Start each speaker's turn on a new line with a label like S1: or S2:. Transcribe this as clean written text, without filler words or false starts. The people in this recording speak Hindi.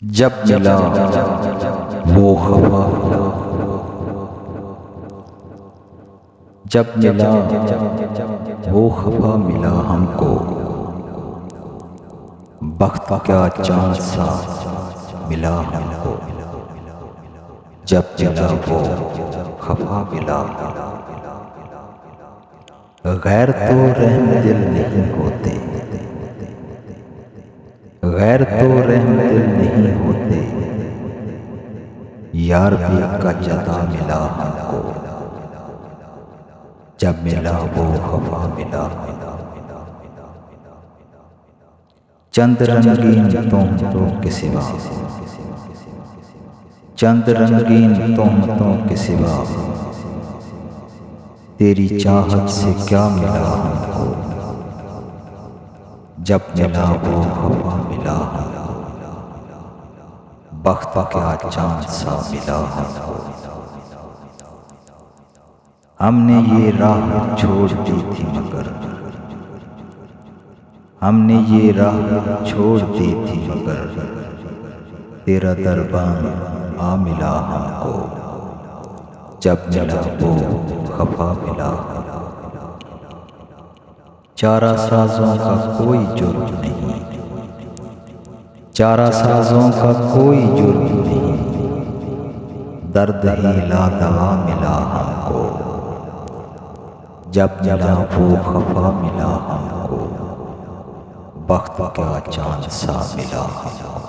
S1: जब मिला वो हवा, जब मिला वो हवा मिला हमको, बख्त क्या चांद सा मिला हमको। जब मिला वो हवा मिला, गैर तो रहम दिल नहीं होते, गैर तो रहम दिल नहीं होते, यार भी का जता मिला हमको। जब मिला वो हवा मिला, चंद रंगीन तोहमतों के सिवा, चंद रंगीन तोहमतों के सिवा, तेरी चाहत से क्या मिला हमको। जब मिला वो हवा मिला हमको, बख्त क्या चांद सा मिला हमको। हमने ये राह छोड़ दी थी मगर, हमने ये राह छोड़ दी थी मगर, तेरा दरबान आ मिला हमको। जब मिला वो खफा मिला, चारा साजों का कोई जुर्म नहीं, चारा साजों का कोई जुर्म नहीं, दर्द ही लादवा मिला हमको। जब मिला वो खफा मिला हमको, बख्त क्या चांद सा मिला हमको।